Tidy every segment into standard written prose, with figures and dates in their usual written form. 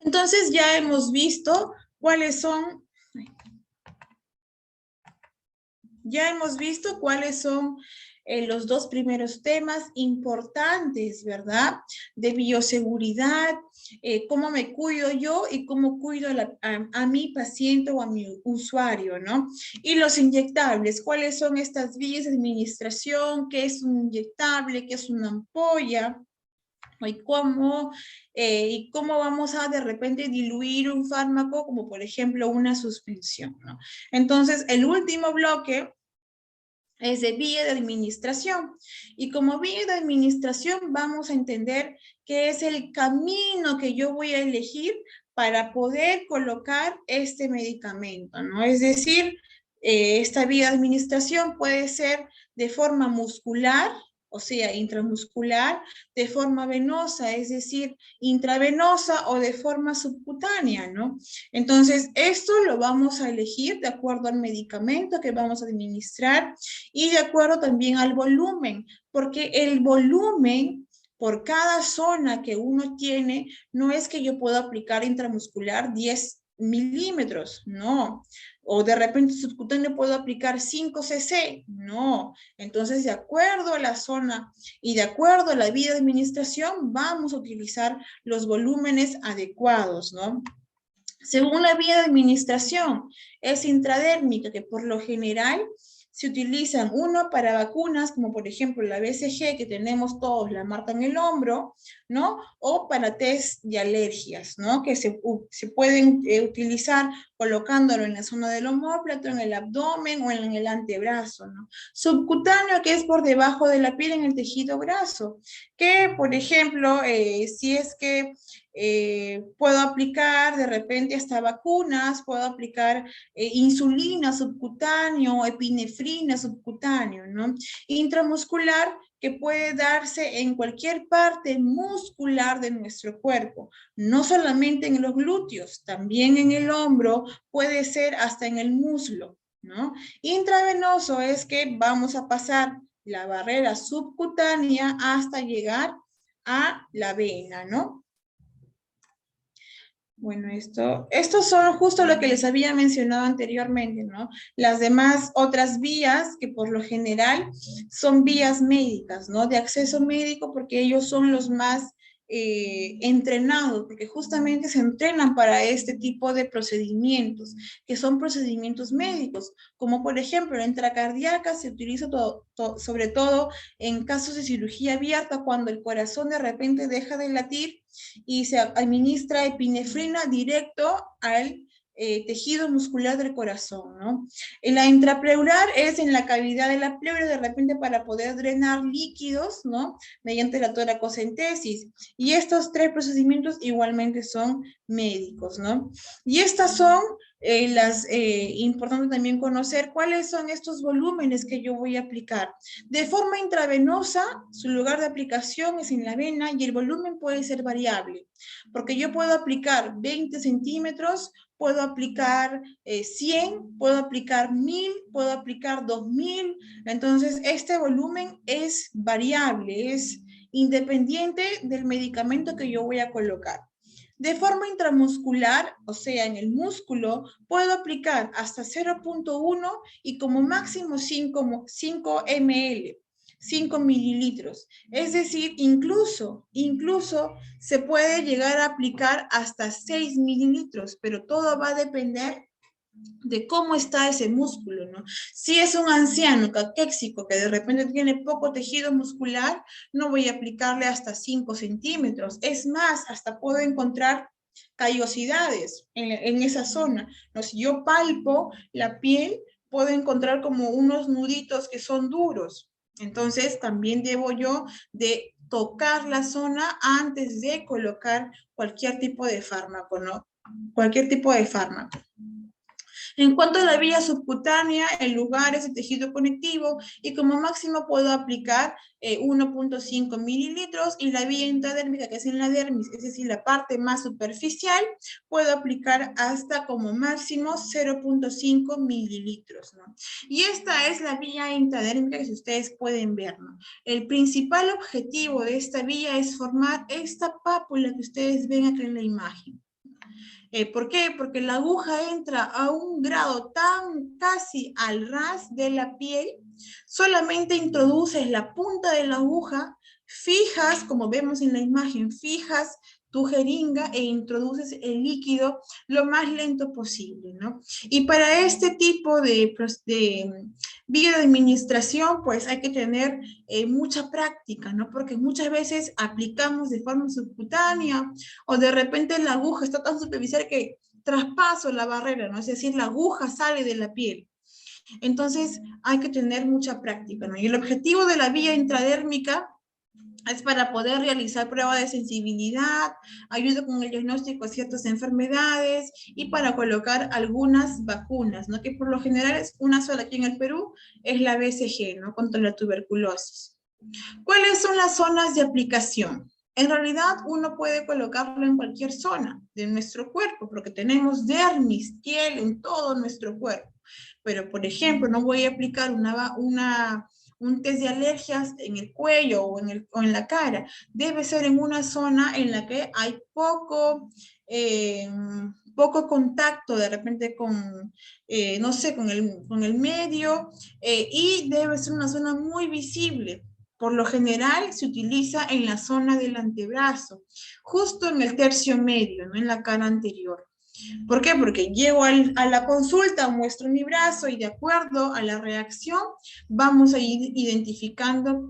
Entonces ya hemos visto cuáles son, los dos primeros temas importantes, ¿verdad? De bioseguridad, cómo me cuido yo y cómo cuido a mi paciente o a mi usuario, ¿no? Y los inyectables, ¿cuáles son estas vías de administración? ¿Qué es un inyectable? ¿Qué es una ampolla? Y cómo vamos a de repente diluir un fármaco, como por ejemplo una suspensión, ¿no? Entonces, el último bloque es de vía de administración. Y como vía de administración vamos a entender qué es el camino que yo voy a elegir para poder colocar este medicamento, ¿no? Es decir, esta vía de administración puede ser de forma muscular, o sea, intramuscular, de forma venosa, es decir, intravenosa o de forma subcutánea, ¿no? Entonces, esto lo vamos a elegir de acuerdo al medicamento que vamos a administrar y de acuerdo también al volumen, porque el volumen por cada zona que uno tiene, no es que yo pueda aplicar intramuscular 10 milímetros, no. O de repente subcutáneo puedo aplicar 5 cc, no. Entonces, de acuerdo a la zona y de acuerdo a la vía de administración, vamos a utilizar los volúmenes adecuados, ¿no? Según la vía de administración, es intradérmica, que por lo general se utilizan uno para vacunas, como por ejemplo la BCG, que tenemos todos la marca en el hombro, ¿no? O para test de alergias, ¿no? Que se pueden utilizar colocándolo en la zona del omóplato, en el abdomen o en el antebrazo, ¿no? Subcutáneo, que es por debajo de la piel en el tejido graso, que por ejemplo, si es que puedo aplicar de repente hasta vacunas, puedo aplicar insulina subcutáneo, epinefrina subcutáneo, ¿no? Intramuscular, que puede darse en cualquier parte muscular de nuestro cuerpo, no solamente en los glúteos, también en el hombro, puede ser hasta en el muslo, ¿no? Intravenoso es que vamos a pasar la barrera subcutánea hasta llegar a la vena, ¿no? Bueno, estos son justo lo que les había mencionado anteriormente, ¿no? Las demás otras vías que por lo general son vías médicas, ¿no? De acceso médico porque ellos son los más entrenados, porque justamente se entrenan para este tipo de procedimientos, que son procedimientos médicos, como por ejemplo la intracardíaca se utiliza sobre todo en casos de cirugía abierta cuando el corazón de repente deja de latir y se administra epinefrina directo al tejido muscular del corazón, ¿no? La intrapleural es en la cavidad de la pleura, de repente para poder drenar líquidos, ¿no? Mediante la toracocentesis. Y estos tres procedimientos igualmente son médicos, ¿no? Y estas son importante también conocer cuáles son estos volúmenes que yo voy a aplicar. De forma intravenosa, su lugar de aplicación es en la vena y el volumen puede ser variable, porque yo puedo aplicar 20 centímetros, puedo aplicar 100, puedo aplicar 1000, puedo aplicar 2000, entonces este volumen es variable, es independiente del medicamento que yo voy a colocar. De forma intramuscular, o sea, en el músculo, puedo aplicar hasta 0.1 y como máximo 5 ml, 5 mililitros. Es decir, incluso se puede llegar a aplicar hasta 6 mililitros, pero todo va a depender de cómo está ese músculo, ¿no? Si es un anciano caquéxico que de repente tiene poco tejido muscular, no voy a aplicarle hasta 5 centímetros. Es más, hasta puedo encontrar callosidades en esa zona, ¿no? Si yo palpo la piel, puedo encontrar como unos nuditos que son duros. Entonces, también debo yo de tocar la zona antes de colocar cualquier tipo de fármaco, ¿no? Cualquier tipo de fármaco. En cuanto a la vía subcutánea, el lugar es el tejido conectivo y como máximo puedo aplicar 1.5 mililitros y la vía intradérmica, que es en la dermis, es decir, la parte más superficial, puedo aplicar hasta como máximo 0.5 mililitros, ¿no? Y esta es la vía intradérmica que ustedes pueden ver, ¿no? El principal objetivo de esta vía es formar esta pápula que ustedes ven acá en la imagen. ¿Por qué? Porque la aguja entra a un grado tan casi al ras de la piel, solamente introduces la punta de la aguja, fijas, como vemos en la imagen, fijas tu jeringa e introduces el líquido lo más lento posible, ¿no? Y para este tipo de vía de administración, pues hay que tener mucha práctica, ¿no? Porque muchas veces aplicamos de forma subcutánea o de repente la aguja está tan superficial que traspaso la barrera, ¿no? Es decir, la aguja sale de la piel. Entonces hay que tener mucha práctica, ¿no? Y el objetivo de la vía intradérmica es para poder realizar pruebas de sensibilidad, ayuda con el diagnóstico de ciertas enfermedades y para colocar algunas vacunas, ¿no? Que por lo general es una sola aquí en el Perú, es la BCG, ¿no? Contra la tuberculosis. ¿Cuáles son las zonas de aplicación? En realidad uno puede colocarlo en cualquier zona de nuestro cuerpo, porque tenemos dermis, piel en todo nuestro cuerpo. Pero, por ejemplo, no voy a aplicar un test de alergias en el cuello o en la cara. Debe ser en una zona en la que hay poco contacto de repente con, no sé, con el medio, y debe ser una zona muy visible. Por lo general se utiliza en la zona del antebrazo, justo en el tercio medio, ¿no? En la cara anterior. ¿Por qué? Porque llego a la consulta, muestro mi brazo y de acuerdo a la reacción vamos a ir identificando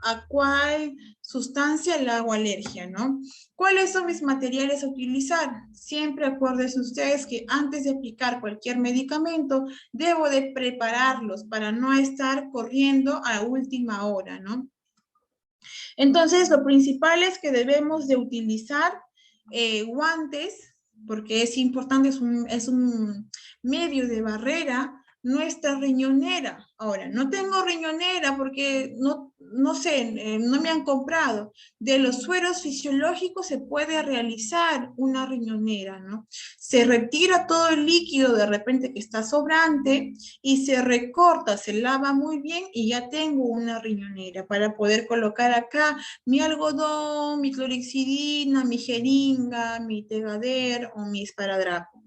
a cuál sustancia le hago alergia, ¿no? ¿Cuáles son mis materiales a utilizar? Siempre acuérdense ustedes que antes de aplicar cualquier medicamento debo de prepararlos para no estar corriendo a última hora, ¿no? Entonces, lo principal es que debemos de utilizar guantes, porque es importante, es un medio de barrera, nuestra riñonera. Ahora, no tengo riñonera porque no sé, no me han comprado. De los sueros fisiológicos se puede realizar una riñonera, ¿no? Se retira todo el líquido de repente que está sobrante y se recorta, se lava muy bien y ya tengo una riñonera para poder colocar acá mi algodón, mi clorexidina, mi jeringa, mi Tegader o mi esparadrapo.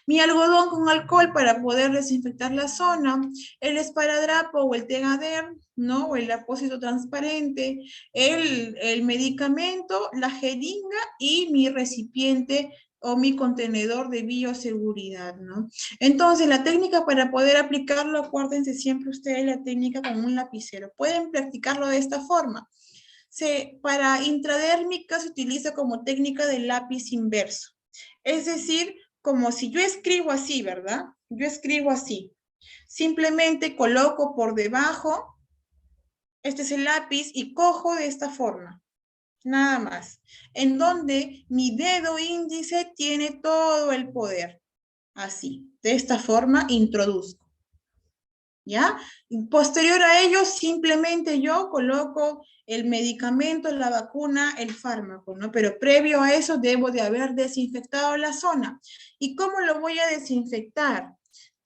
Mi algodón con alcohol para poder desinfectar la zona, el esparadrapo o el Tegader, ¿no? O el apósito transparente, el medicamento, la jeringa y mi recipiente o mi contenedor de bioseguridad, ¿no? Entonces, la técnica para poder aplicarlo, acuérdense siempre ustedes la técnica con un lapicero. Pueden practicarlo de esta forma. Para intradérmica se utiliza como técnica de lápiz inverso. Es decir, como si yo escribo así, ¿verdad? Yo escribo así. Simplemente coloco por debajo, este es el lápiz, y cojo de esta forma. Nada más. En donde mi dedo índice tiene todo el poder. Así. De esta forma introduzco. ¿Ya? Posterior a ello, simplemente yo coloco el medicamento, la vacuna, el fármaco, ¿no? Pero previo a eso debo de haber desinfectado la zona. ¿Y cómo lo voy a desinfectar?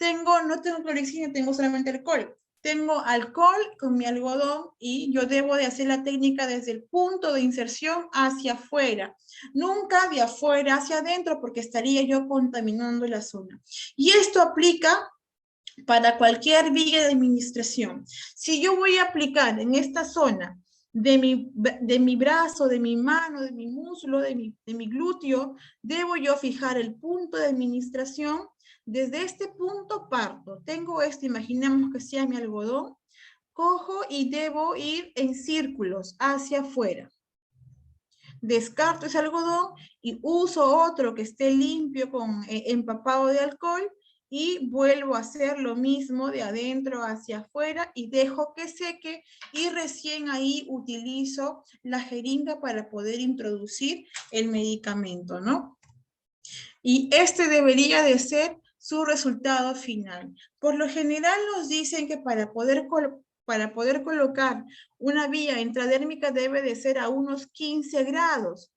No tengo clorexina, tengo solamente alcohol. Tengo alcohol con mi algodón y yo debo de hacer la técnica desde el punto de inserción hacia afuera. Nunca de afuera hacia adentro porque estaría yo contaminando la zona. Y esto aplica para cualquier vía de administración. Si yo voy a aplicar en esta zona de mi brazo, de mi mano, de mi muslo, de mi glúteo, debo yo fijar el punto de administración. Desde este punto parto. Tengo esto, imaginemos que sea mi algodón, cojo y debo ir en círculos hacia afuera. Descarto ese algodón y uso otro que esté limpio con empapado de alcohol y vuelvo a hacer lo mismo de adentro hacia afuera y dejo que seque y recién ahí utilizo la jeringa para poder introducir el medicamento, ¿no? Y este debería de ser su resultado final. Por lo general nos dicen que para poder colocar una vía intradérmica debe de ser a unos 15 grados.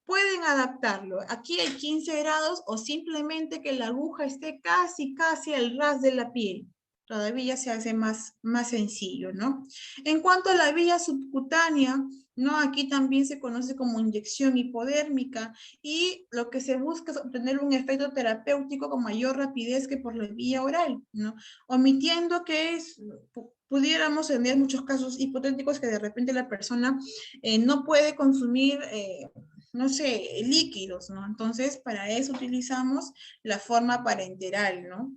Pueden adaptarlo. Aquí hay 15 grados o simplemente que la aguja esté casi al ras de la piel. todavía se hace más sencillo, ¿no? En cuanto a la vía subcutánea, ¿no? Aquí también se conoce como inyección hipodérmica y lo que se busca es obtener un efecto terapéutico con mayor rapidez que por la vía oral, ¿no? Omitiendo que pudiéramos tener muchos casos hipotéticos que de repente la persona no puede consumir, no sé, líquidos, ¿no? Entonces, para eso utilizamos la forma parenteral, ¿no?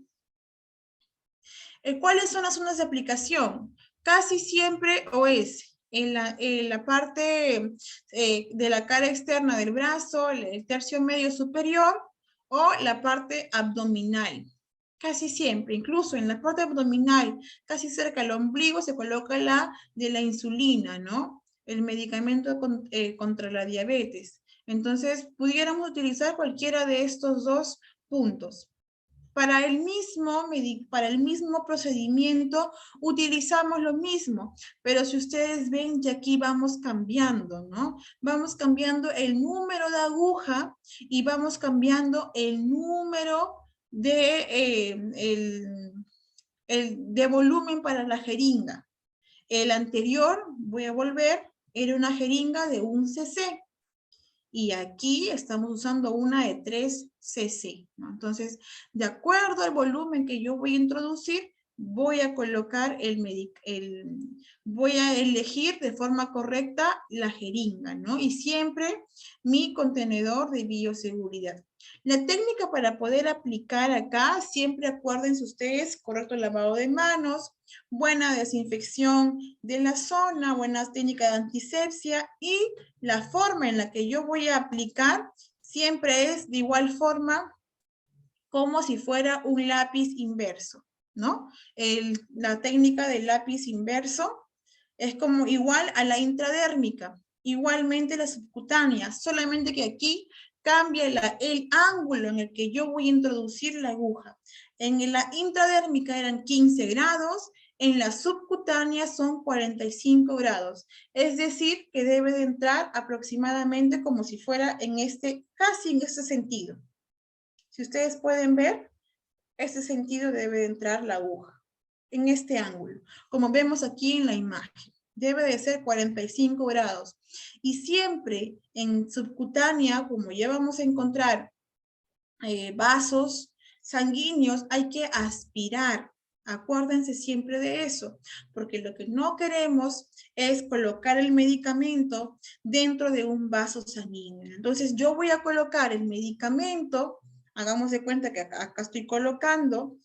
¿Cuáles son las zonas de aplicación? Casi siempre o es en la parte de la cara externa del brazo, el tercio medio superior o la parte abdominal. Casi siempre, incluso en la parte abdominal, casi cerca del ombligo, se coloca la de la insulina, ¿no? El medicamento contra la diabetes. Entonces, pudiéramos utilizar cualquiera de estos dos puntos. Para el mismo procedimiento utilizamos lo mismo, pero si ustedes ven, ya aquí vamos cambiando, ¿no? Vamos cambiando el número de aguja y vamos cambiando el número de, de volumen para la jeringa. El anterior, voy a volver, era una jeringa de 1 cc. Y aquí estamos usando una de 3 cc, ¿no? Entonces, de acuerdo al volumen que yo voy a introducir, voy a colocar voy a elegir de forma correcta la jeringa, ¿no? Y siempre mi contenedor de bioseguridad. La técnica para poder aplicar acá, siempre acuérdense ustedes, correcto lavado de manos, buena desinfección de la zona, buenas técnicas de antisepsia y la forma en la que yo voy a aplicar siempre es de igual forma como si fuera un lápiz inverso, ¿no? La técnica del lápiz inverso es como igual a la intradérmica, igualmente la subcutánea, solamente que aquí cambia el ángulo en el que yo voy a introducir la aguja. En la intradérmica eran 15 grados, en la subcutánea son 45 grados. Es decir, que debe de entrar aproximadamente como si fuera casi en este sentido. Si ustedes pueden ver, este sentido debe de entrar la aguja, en este ángulo, como vemos aquí en la imagen. Debe de ser 45 grados. Y siempre en subcutánea, como ya vamos a encontrar vasos sanguíneos, hay que aspirar. Acuérdense siempre de eso, porque lo que no queremos es colocar el medicamento dentro de un vaso sanguíneo. Entonces yo voy a colocar el medicamento, hagamos de cuenta que acá estoy colocando,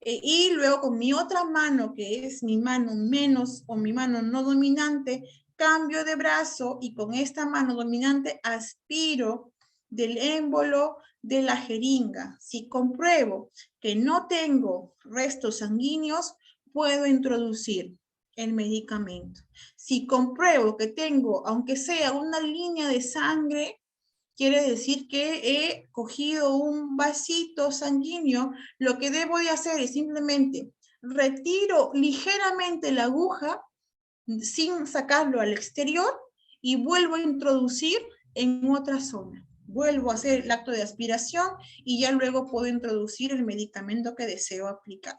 y luego con mi otra mano, que es mi mano menos o mi mano no dominante, cambio de brazo y con esta mano dominante aspiro del émbolo de la jeringa. Si compruebo que no tengo restos sanguíneos, puedo introducir el medicamento. Si compruebo que tengo, aunque sea una línea de sangre, quiere decir que he cogido un vasito sanguíneo, lo que debo de hacer es simplemente retiro ligeramente la aguja sin sacarlo al exterior y vuelvo a introducir en otra zona. Vuelvo a hacer el acto de aspiración y ya luego puedo introducir el medicamento que deseo aplicar.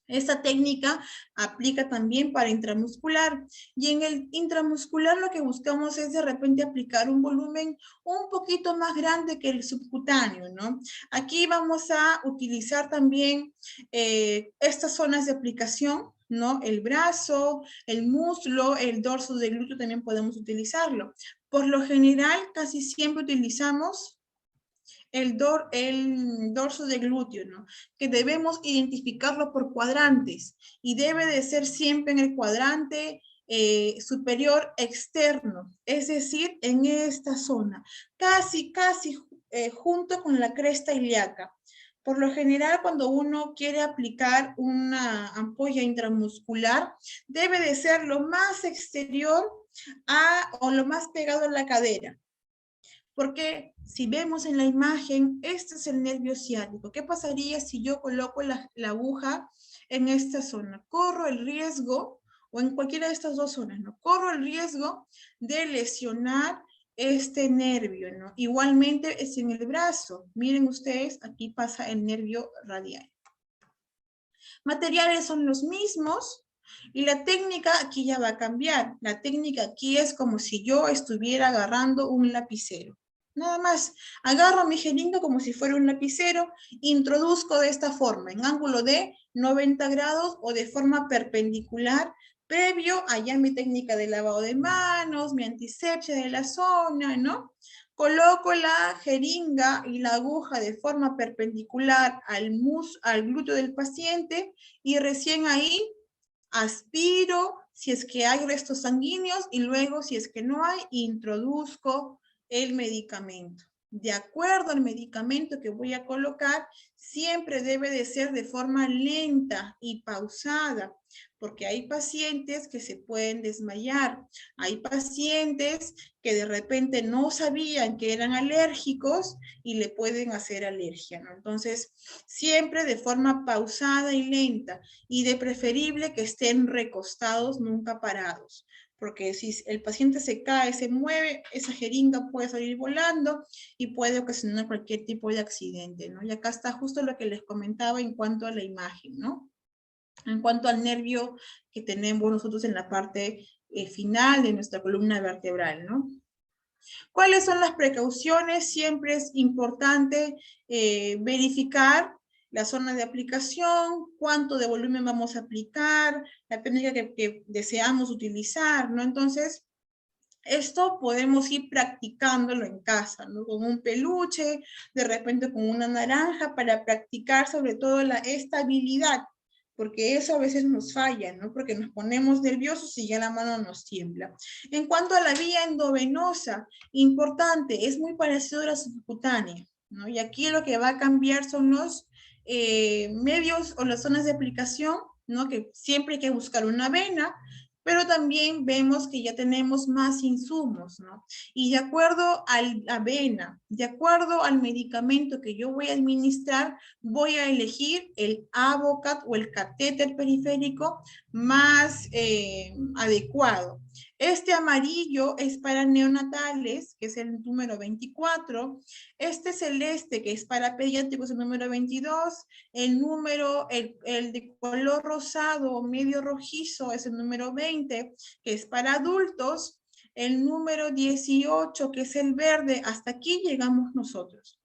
Esta técnica aplica también para intramuscular y en el intramuscular lo que buscamos es de repente aplicar un volumen un poquito más grande que el subcutáneo, ¿no? Aquí vamos a utilizar también estas zonas de aplicación, ¿no? El brazo, el muslo, el dorso del glúteo también podemos utilizarlo. Por lo general casi siempre utilizamos el dorso de glúteo, ¿no? Que debemos identificarlo por cuadrantes y debe de ser siempre en el cuadrante superior externo, es decir, en esta zona, casi junto con la cresta ilíaca. Por lo general, cuando uno quiere aplicar una ampolla intramuscular, debe de ser lo más exterior o lo más pegado a la cadera. Porque si vemos en la imagen, este es el nervio ciático. ¿Qué pasaría si yo coloco la aguja en esta zona? Corro el riesgo, o en cualquiera de estas dos zonas, ¿no? Corro el riesgo de lesionar este nervio, ¿no? Igualmente es en el brazo. Miren ustedes, aquí pasa el nervio radial. Materiales son los mismos, y la técnica aquí ya va a cambiar. La técnica aquí es como si yo estuviera agarrando un lapicero. Nada más, agarro mi jeringa como si fuera un lapicero, introduzco de esta forma, en ángulo de 90 grados o de forma perpendicular, previo allá mi técnica de lavado de manos, mi antisepsia de la zona, ¿no? Coloco la jeringa y la aguja de forma perpendicular al glúteo del paciente y recién ahí aspiro si es que hay restos sanguíneos y luego si es que no hay, introduzco el medicamento. De acuerdo al medicamento que voy a colocar, siempre debe de ser de forma lenta y pausada, porque hay pacientes que se pueden desmayar, hay pacientes que de repente no sabían que eran alérgicos y le pueden hacer alergia, ¿no? Entonces, siempre de forma pausada y lenta, y de preferible que estén recostados, nunca parados, porque si el paciente se cae, se mueve, esa jeringa puede salir volando y puede ocasionar cualquier tipo de accidente, ¿no? Y acá está justo lo que les comentaba en cuanto a la imagen, ¿no? En cuanto al nervio que tenemos nosotros en la parte final de nuestra columna vertebral, ¿no? ¿Cuáles son las precauciones? Siempre es importante verificar la zona de aplicación, cuánto de volumen vamos a aplicar, la técnica que deseamos utilizar, ¿no? Entonces, esto podemos ir practicándolo en casa, ¿no? Con un peluche, de repente con una naranja, para practicar sobre todo la estabilidad, porque eso a veces nos falla, ¿no? Porque nos ponemos nerviosos y ya la mano nos tiembla. En cuanto a la vía endovenosa, importante, es muy parecido a la subcutánea, ¿no? Y aquí lo que va a cambiar son los medios o las zonas de aplicación, ¿no? Que siempre hay que buscar una vena, pero también vemos que ya tenemos más insumos, ¿no? Y de acuerdo a la vena, de acuerdo al medicamento que yo voy a administrar, voy a elegir el Avocat o el catéter periférico más adecuado. Este amarillo es para neonatales, que es el número 24. Este celeste, que es para pediátricos, es el número 22. El de color rosado o medio rojizo es el número 20, que es para adultos. El número 18, que es el verde, hasta aquí llegamos nosotros.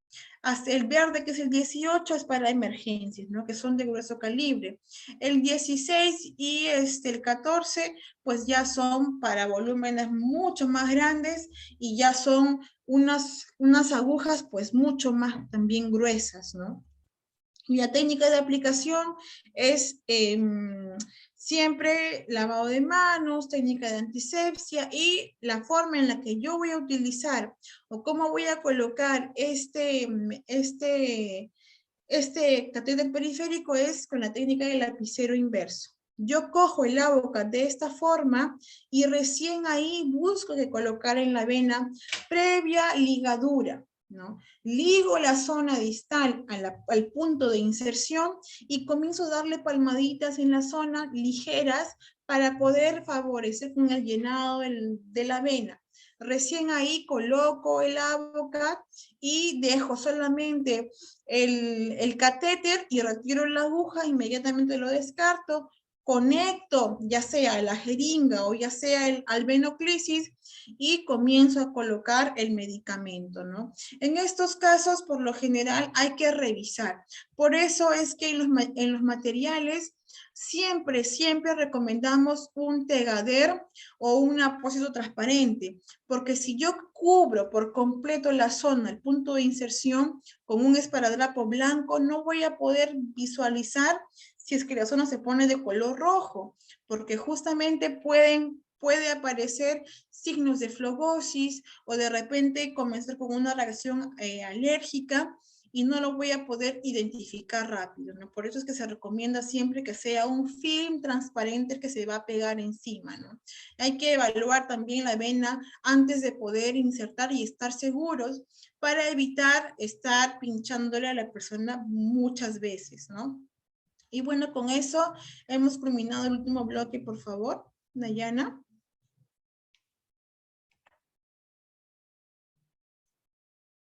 Hasta el verde, que es el 18, es para emergencias, ¿no? Que son de grueso calibre. El 16 y el 14, pues ya son para volúmenes mucho más grandes y ya son unas agujas, pues mucho más también gruesas, ¿no? Y la técnica de aplicación es siempre lavado de manos, técnica de antisepsia, y la forma en la que yo voy a utilizar o cómo voy a colocar este catéter periférico es con la técnica del lapicero inverso. Yo cojo el Avocat de esta forma y recién ahí busco que colocar en la vena previa ligadura, ¿no? Ligo la zona distal al punto de inserción y comienzo a darle palmaditas en la zona ligeras para poder favorecer con el llenado de la vena. Recién ahí coloco el Avocat y dejo solamente el catéter y retiro la aguja, inmediatamente lo descarto, conecto ya sea la jeringa o ya sea el alvenoclisis y comienzo a colocar el medicamento, ¿no? En estos casos, por lo general, hay que revisar. Por eso es que en los materiales siempre recomendamos un tegader o un apósito transparente, porque si yo cubro por completo la zona, el punto de inserción, con un esparadrapo blanco, no voy a poder visualizar si es que la zona se pone de color rojo, porque justamente puede aparecer signos de flebosis o de repente comenzar con una reacción alérgica y no lo voy a poder identificar rápido, ¿no? Por eso es que se recomienda siempre que sea un film transparente que se va a pegar encima, ¿no? Hay que evaluar también la vena antes de poder insertar y estar seguros para evitar estar pinchándole a la persona muchas veces, ¿no? Y bueno, con eso hemos culminado el último bloque, por favor, Dayana.